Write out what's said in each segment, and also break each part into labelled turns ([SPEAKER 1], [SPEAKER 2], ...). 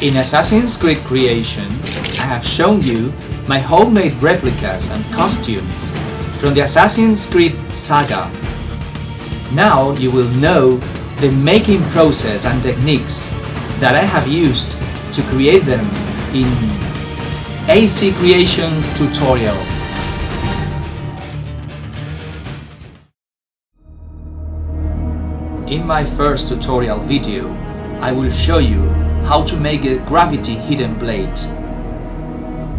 [SPEAKER 1] In Assassin's Creed Creation, I have shown you my homemade replicas and costumes from the Assassin's Creed saga. Now you will know the making process and techniques that I have used to create them in AC Creations tutorials. In my first tutorial video, I will show you how to make a gravity hidden blade.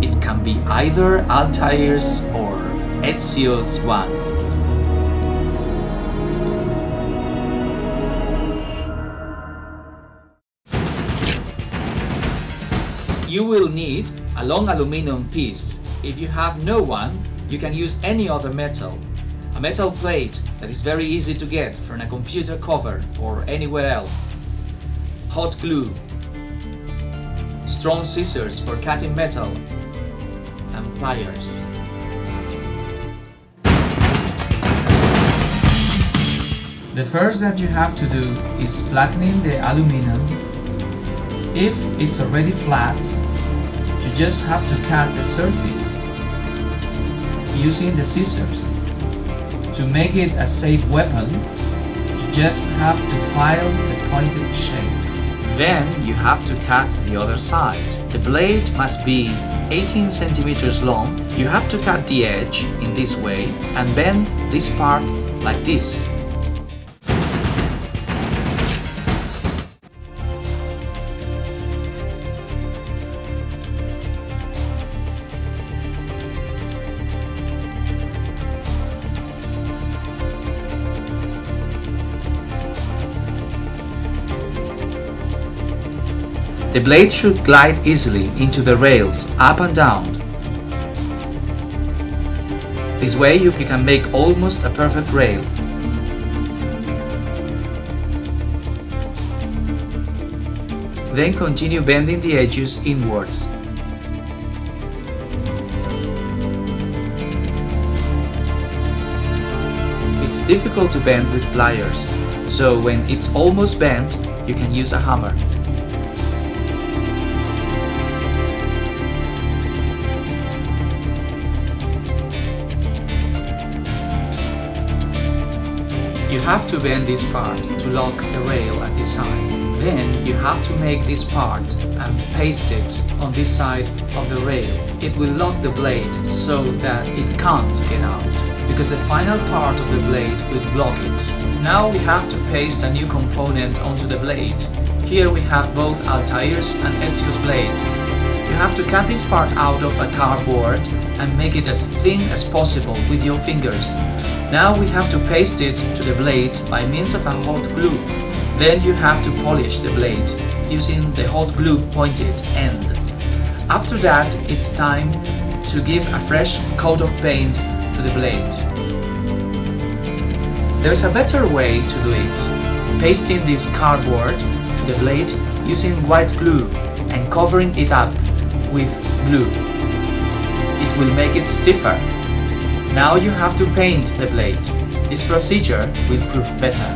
[SPEAKER 1] It can be either Altair's or Ezio's one. You will need a long aluminum piece. If you have no one, you can use any other metal. A metal plate that is very easy to get from a computer cover or anywhere else. Hot glue. Strong scissors for cutting metal. And pliers. The first that you have to do is flattening the aluminum. If it's already flat, you just have to cut the surface using the scissors. To make it a safe weapon, you just have to file the pointed shape. Then you have to cut the other side. The blade must be 18 centimeters long. You have to cut the edge in this way and bend this part like this. The blade should glide easily into the rails, up and down. This way you can make almost a perfect rail. Then continue bending the edges inwards. It's difficult to bend with pliers, so when it's almost bent, you can use a hammer. You have to bend this part to lock the rail at this side. Then you have to make this part and paste it on this side of the rail. It will lock the blade so that it can't get out, because the final part of the blade will block it. Now we have to paste a new component onto the blade. Here we have both Altair's and Ezio's blades. You have to cut this part out of a cardboard and make it as thin as possible with your fingers. Now we have to paste it to the blade by means of a hot glue. Then you have to polish the blade using the hot glue pointed end. After that, it's time to give a fresh coat of paint to the blade. There's a better way to do it. Pasting this cardboard to the blade using white glue and covering it up with glue. It will make it stiffer. Now you have to paint the blade. This procedure will prove better.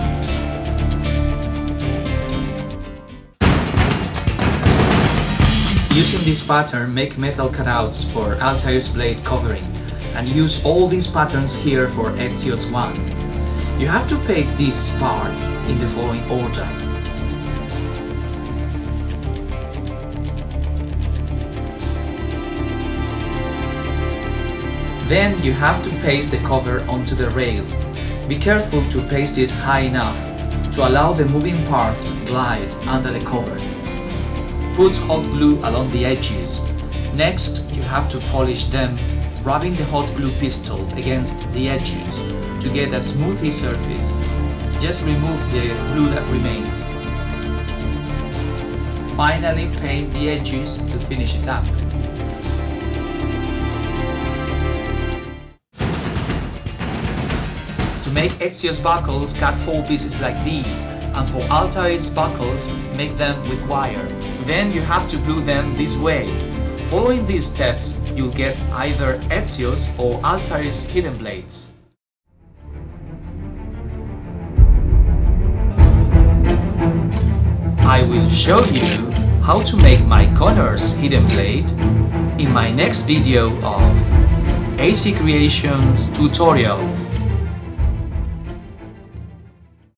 [SPEAKER 1] Using this pattern, make metal cutouts for Altair's blade covering and use all these patterns here for Ezio's one. You have to paste these parts in the following order. Then you have to paste the cover onto the rail. Be careful to paste it high enough to allow the moving parts glide under the cover. Put hot glue along the edges. Next, you have to polish them, rubbing the hot glue pistol against the edges to get a smooth surface. Just remove the glue that remains. Finally, paint the edges to finish it up. To make Ezio's buckles, cut 4 pieces like these, and for Altair's buckles, make them with wire. Then you have to glue them this way. Following these steps, you'll get either Ezio's or Altair's hidden blades. I will show you how to make my Connor's hidden blade in my next video of AC Creations tutorials.